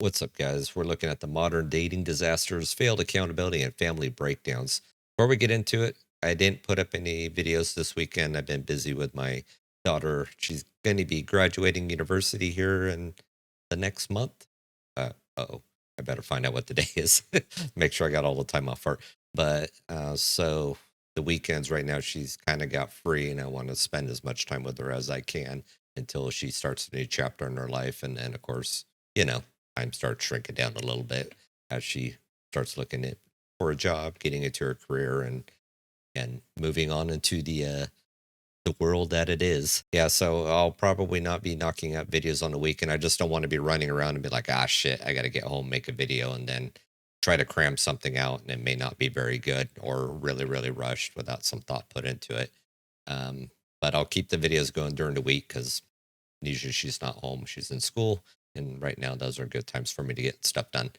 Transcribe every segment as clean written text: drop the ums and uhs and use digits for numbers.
What's up, guys? We're looking at the modern dating disasters, failed accountability, and family breakdowns. Before we get into it, I didn't put up any videos this weekend. I've been busy with my daughter. She's going to be graduating university here in the next month. Oh, I better find out what the day is. Make sure I got all the time off her. But so the weekends right now, she's kind of got free, and I want to spend as much time with her as I can until she starts a new chapter in her life. And then, of course, time starts shrinking down a little bit as she starts looking at for a job, getting into her career, and moving on into the world that it is. Yeah, so I'll probably not be knocking out videos on the weekend. I just don't want to be running around and be like, ah, shit, I got to get home, make a video, and then try to cram something out, and it may not be very good or really, really rushed without some thought put into it. But I'll keep the videos going during the week because usually she's not home, she's in school. And right now, those are good times for me to get stuff done.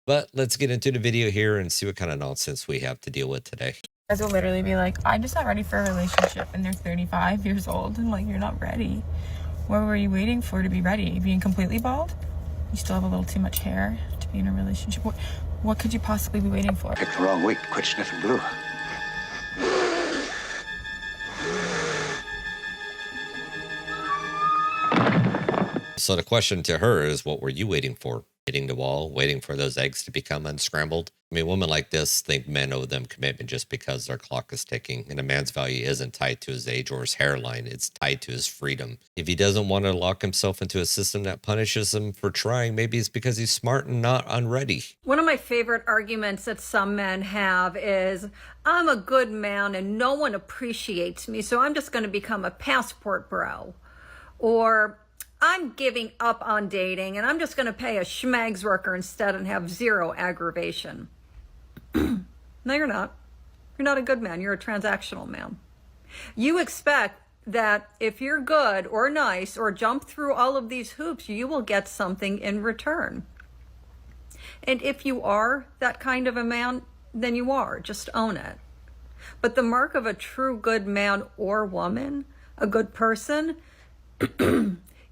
But let's get into the video here and see what kind of nonsense we have to deal with today. Guys will literally be like, I'm just not ready for a relationship, and they're 35 years old. And like, you're not ready. What were you waiting for to be ready? Being completely bald? You still have a little too much hair to be in a relationship. What could you possibly be waiting for? Picked the wrong week to quit sniffing glue. So the question to her is, what were you waiting for? Hitting the wall, waiting for those eggs to become unscrambled? I mean, women like this think men owe them commitment just because their clock is ticking, and a man's value isn't tied to his age or his hairline. It's tied to his freedom. If he doesn't want to lock himself into a system that punishes him for trying, maybe it's because he's smart and not unready. One of my favorite arguments that some men have is, I'm a good man and no one appreciates me, so I'm just going to become a passport bro. Or, I'm giving up on dating and I'm just going to pay a schmags worker instead and have zero aggravation. No, you're not. You're not a good man. You're a transactional man. You expect that if you're good or nice or jump through all of these hoops, you will get something in return. And if you are that kind of a man, then you are. Just own it. But the mark of a true good man or woman, a good person,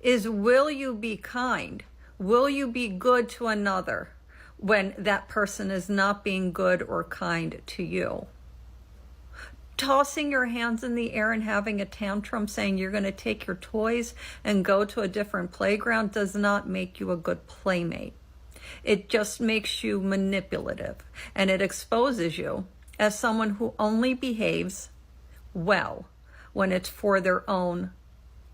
is, will you be kind? Will you be good to another when that person is not being good or kind to you? Tossing your hands in the air and having a tantrum saying you're going to take your toys and go to a different playground does not make you a good playmate. It just makes you manipulative, and it exposes you as someone who only behaves well when it's for their own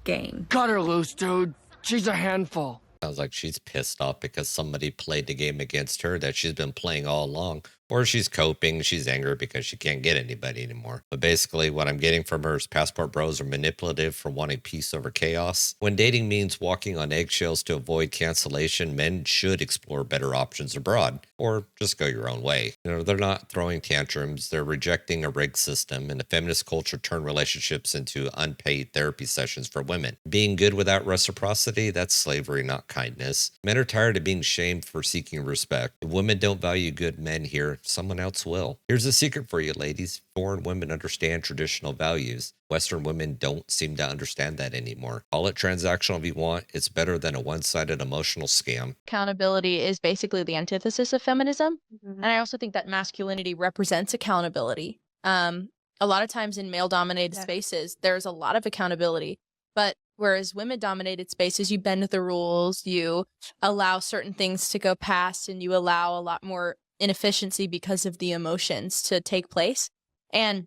gain. Cut her loose, dude. She's a handful. Sounds like she's pissed off because somebody played the game against her that she's been playing all along. Or she's coping, she's angry because she can't get anybody anymore. But basically, what I'm getting from her is passport bros are manipulative for wanting peace over chaos. When dating means walking on eggshells to avoid cancellation, men should explore better options abroad. Or just go your own way. They're not throwing tantrums, they're rejecting a rigged system, and the feminist culture turned relationships into unpaid therapy sessions for women. Being good without reciprocity, that's slavery, not kindness. Men are tired of being shamed for seeking respect. If women don't value good men here, someone else will. Here's a secret for you, ladies. Foreign women understand traditional values. Western women don't seem to understand that anymore. Call it transactional if you want. It's better than a one-sided emotional scam. Accountability is basically the antithesis of feminism. And I also think that masculinity represents accountability. A lot of times in male-dominated spaces, there's a lot of accountability. But whereas women-dominated spaces, you bend the rules, you allow certain things to go past, and you allow a lot more inefficiency because of the emotions to take place. And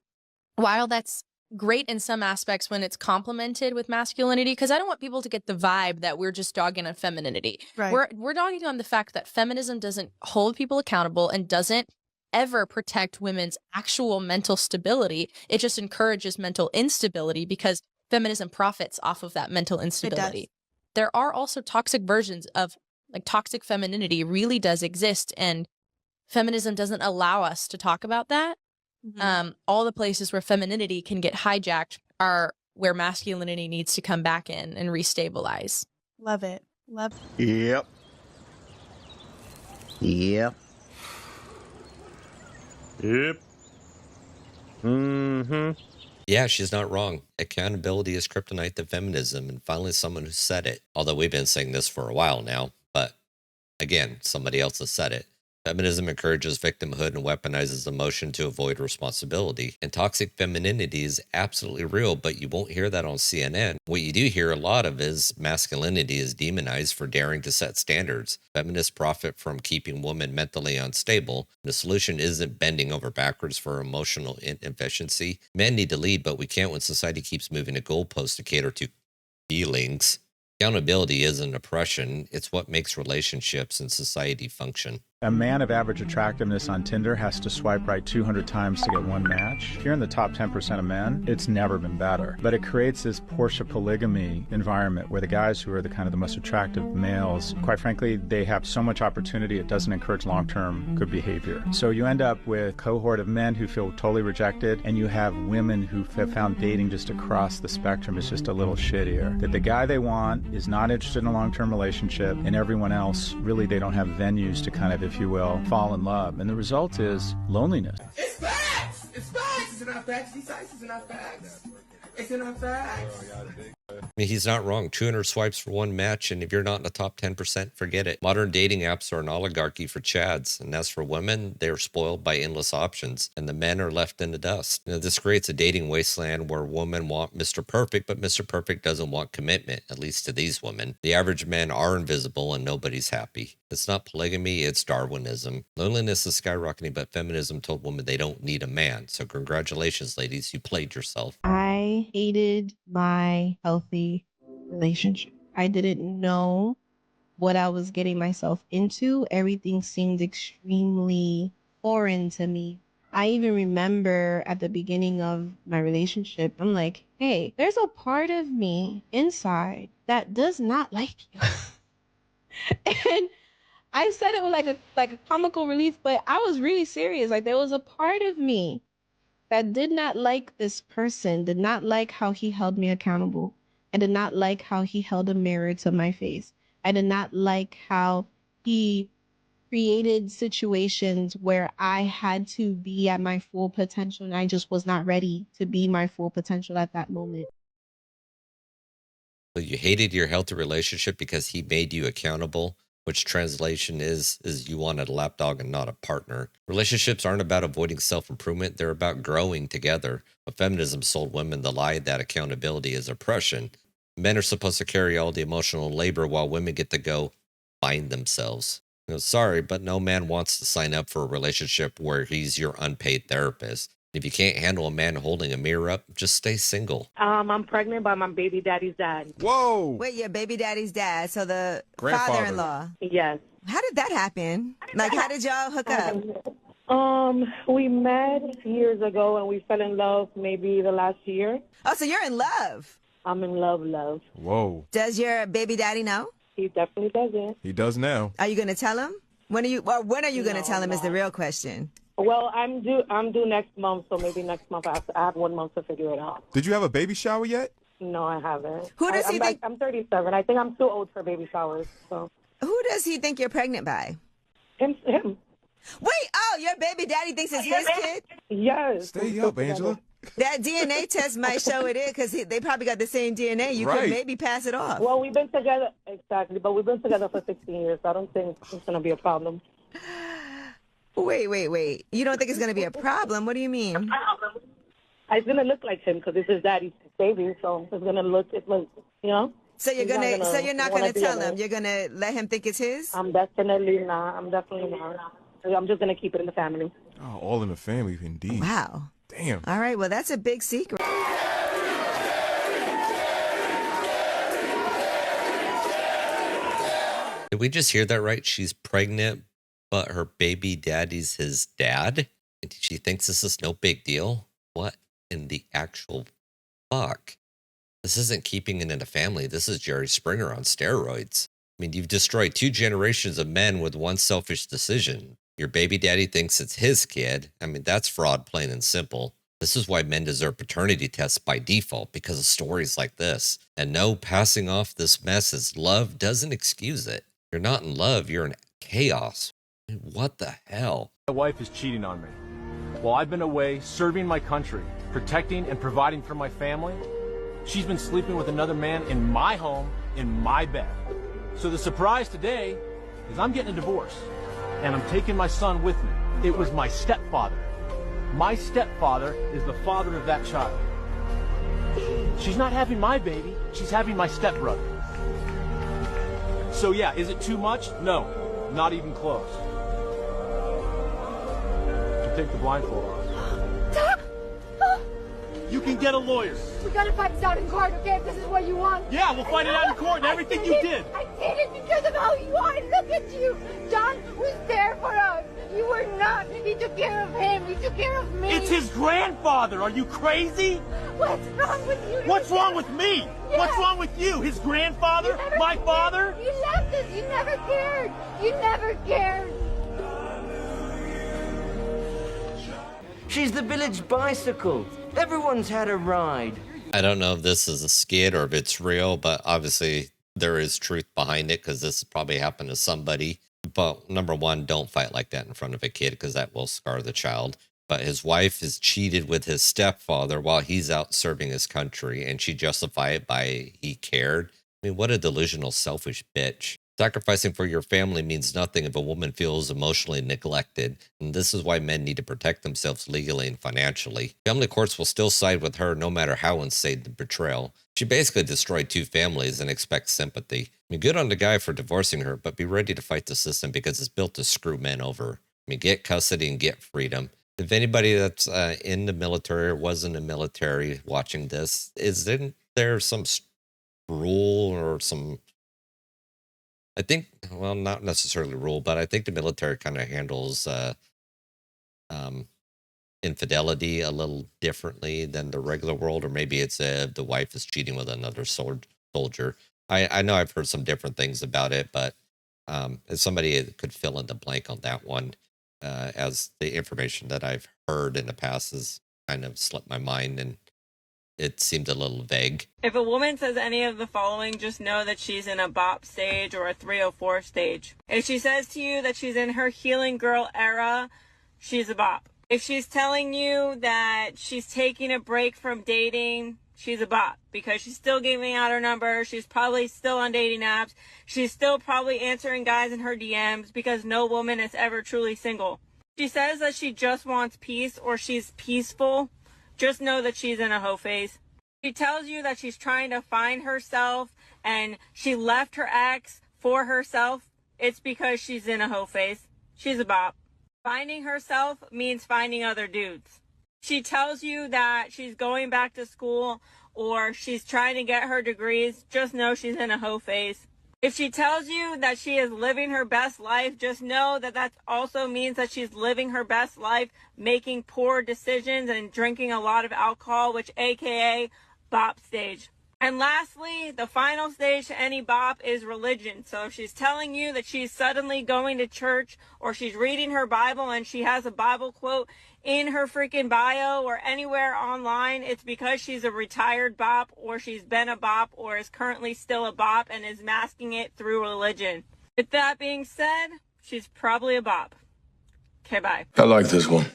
while that's great in some aspects when it's complemented with masculinity, because I don't want people to get the vibe that we're just dogging on femininity. Right. We're dogging on the fact that feminism doesn't hold people accountable and doesn't ever protect women's actual mental stability. It just encourages mental instability because feminism profits off of that mental instability. There are also toxic versions of, like, toxic femininity really does exist, and feminism doesn't allow us to talk about that. All the places where femininity can get hijacked are where masculinity needs to come back in and restabilize. Love it. Love it. Yep. Yep. Yep. Yeah, she's not wrong. Accountability is kryptonite to feminism, and finally someone who said it. Although we've been saying this for a while now, but Again, somebody else has said it. Feminism encourages victimhood and weaponizes emotion to avoid responsibility. And toxic femininity is absolutely real, but you won't hear that on CNN. What you do hear a lot of is masculinity is demonized for daring to set standards. Feminists profit from keeping women mentally unstable. The solution isn't bending over backwards for emotional inefficiency. Men need to lead, but we can't when society keeps moving the goalposts to cater to feelings. Accountability isn't oppression, it's what makes relationships and society function. A man of average attractiveness on Tinder has to swipe right 200 times to get one match. If you're in the top 10% of men, it's never been better. But it creates this Porsche polygamy environment where the guys who are the most attractive males, quite frankly, they have so much opportunity, it doesn't encourage long-term good behavior. So you end up with a cohort of men who feel totally rejected, and you have women who have found dating just across the spectrum is just a little shittier. That the guy they want is not interested in a long-term relationship, and everyone else, really, they don't have venues to if you will, fall in love. And the result is loneliness. It's facts! It's facts! It's in our facts. These sites is in our facts. It's in our facts. I mean, he's not wrong. 200 swipes for one match, and if you're not in the top 10%, forget it. Modern dating apps are an oligarchy for chads, and as for women, they're spoiled by endless options, and the men are left in the dust. This creates a dating wasteland where women want Mr. Perfect, but Mr. Perfect doesn't want commitment, at least to these women. The average men are invisible, and nobody's happy. It's not polygamy, it's Darwinism. Loneliness is skyrocketing, but feminism told women they don't need a man. So congratulations, ladies, you played yourself. I hated my healthy relationship. I didn't know what I was getting myself into. Everything seemed extremely foreign to me. I even remember at the beginning of my relationship, I'm like, hey, there's a part of me inside that does not like you. And I said it with like a comical relief, but I was really serious. Like, there was a part of me that did not like this person, did not like how he held me accountable. I did not like how he held a mirror to my face. I did not like how he created situations where I had to be at my full potential, and I just was not ready to be my full potential at that moment. So you hated your healthy relationship because he made you accountable, which translation is you wanted a lapdog and not a partner. Relationships aren't about avoiding self-improvement, they're about growing together. But feminism sold women the lie that accountability is oppression. Men are supposed to carry all the emotional labor while women get to go find themselves. Sorry, but no man wants to sign up for a relationship where he's your unpaid therapist. If you can't handle a man holding a mirror up, just stay single. I'm pregnant by my baby daddy's dad. Whoa! Wait, your baby daddy's dad, so the Grandfather. father-in-law. Yes. How did that happen? Like, how did y'all hook up? We met years ago and we fell in love maybe the last year. Oh, so you're in love. I'm in love. Whoa. Does your baby daddy know? He definitely doesn't. He does now. Are you going to tell him? When are you going to tell him is the real question. Well, I'm due next month, so maybe next month I have 1 month to figure it out. Did you have a baby shower yet? No, I haven't. Who does he think? I'm 37. I think I'm too old for baby showers. So. Who does he think you're pregnant by? Him. Wait, your baby daddy thinks it's his kid? Yes. Stay up, Angela. That DNA test might show it is because they probably got the same DNA. You could maybe pass it off. Well, we've been together, exactly, but we've been together for 16 years, so I don't think it's going to be a problem. Wait. You don't think it's going to be a problem? What do you mean? It's going to look like him because it's his daddy's baby, so it's going to look, So you're not going to tell him? You're going to let him think it's his? I'm definitely not. I'm just going to keep it in the family. Oh, all in the family, indeed. Wow. Damn. All right, well, that's a big secret. Did we just hear that right? She's pregnant, but her baby daddy's his dad? And she thinks this is no big deal? What in the actual fuck? This isn't keeping it in a family. This is Jerry Springer on steroids. I mean, you've destroyed 2 generations of men with one selfish decision. Your baby daddy thinks it's his kid. I mean, that's fraud, plain and simple. This is why men deserve paternity tests by default, because of stories like this. And no, passing off this mess as love doesn't excuse it. You're not in love, you're in chaos. What the hell? My wife is cheating on me. While I've been away serving my country, protecting and providing for my family, she's been sleeping with another man in my home, in my bed. So the surprise today is I'm getting a divorce, and I'm taking my son with me. It was my stepfather. My stepfather is the father of that child. She's not having my baby, she's having my stepbrother. So yeah, is it too much? No, not even close. You take the blindfold off. You can get a lawyer. We gotta fight this out in court, okay? If this is what you want. Yeah, we'll fight it out in court and everything you did. I did it because of how you are. Look at you. John was there for us. You were not. He took care of him. He took care of me. It's his grandfather. Are you crazy? What's wrong with you? What's wrong with me? Yeah. What's wrong with you? His grandfather? My father? You left us. You never cared. You never cared. She's the village bicycle. Everyone's had a ride. I don't know if this is a skit or if it's real, but obviously there is truth behind it because this probably happened to somebody. But number one, don't fight like that in front of a kid because that will scar the child. But his wife is cheated with his stepfather while he's out serving his country, and she justified it by he cared. I mean, what a delusional, selfish bitch. Sacrificing for your family means nothing if a woman feels emotionally neglected, and this is why men need to protect themselves legally and financially. Family courts will still side with her no matter how insane the betrayal. She basically destroyed 2 families and expects sympathy. I mean, good on the guy for divorcing her, but be ready to fight the system because it's built to screw men over. I mean, get custody and get freedom. If anybody that's in the military or was in the military watching this, isn't there some rule or some... I think, well, not necessarily rule, but I think the military kind of handles infidelity a little differently than the regular world, or maybe it's the wife is cheating with another soldier. I know I've heard some different things about it, but as somebody that could fill in the blank on that one, as the information that I've heard in the past has kind of slipped my mind and it seemed a little vague. If a woman says any of the following, just know that she's in a BOP stage or a 304 stage. If she says to you that she's in her healing girl era, she's a BOP. If she's telling you that she's taking a break from dating, she's a BOP because she's still giving out her number. She's probably still on dating apps. She's still probably answering guys in her DMs because no woman is ever truly single. She says that she just wants peace or she's peaceful. Just know that she's in a hoe phase. She tells you that she's trying to find herself and she left her ex for herself. It's because she's in a hoe phase. She's a BOP. Finding herself means finding other dudes. She tells you that she's going back to school or she's trying to get her degrees. Just know she's in a hoe phase. If she tells you that she is living her best life, just know that that also means that she's living her best life, making poor decisions and drinking a lot of alcohol, which AKA BOP stage. And lastly, the final stage to any BOP is religion. So if she's telling you that she's suddenly going to church or she's reading her Bible and she has a Bible quote in her freaking bio or anywhere online, it's because she's a retired BOP or she's been a BOP or is currently still a BOP and is masking it through religion. With that being said, she's probably a BOP. Okay, bye. I like this one.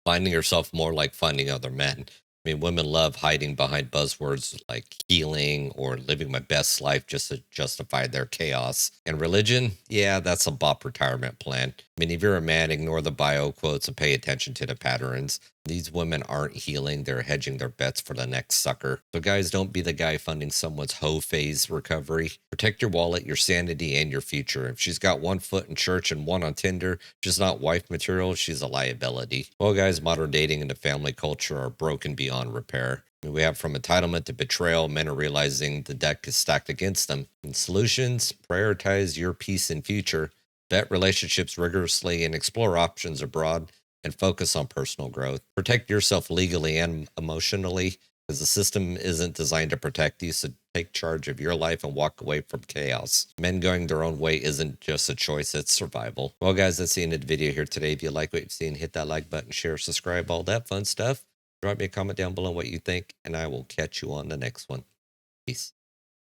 Finding yourself more like finding other men. I mean, women love hiding behind buzzwords like healing or living my best life just to justify their chaos. And religion, yeah, that's a BOP retirement plan. I mean, if you're a man, ignore the bio quotes and pay attention to the patterns. These women aren't healing, they're hedging their bets for the next sucker. So guys, don't be the guy funding someone's hoe phase recovery. Protect your wallet, your sanity, and your future. If she's got 1 foot in church and 1 on Tinder, just not wife material, she's a liability. Well guys, modern dating and the family culture are broken beyond repair. We have from entitlement to betrayal, men are realizing the deck is stacked against them. And solutions, prioritize your peace and future, vet relationships rigorously, and explore options abroad, and focus on personal growth. Protect yourself legally and emotionally, because the system isn't designed to protect you, so take charge of your life and walk away from chaos. Men going their own way isn't just a choice, it's survival. Well guys, that's the end of the video here today. If you like what you've seen, hit that like button, share, subscribe, all that fun stuff. Drop me a comment down below what you think, and I will catch you on the next one. Peace.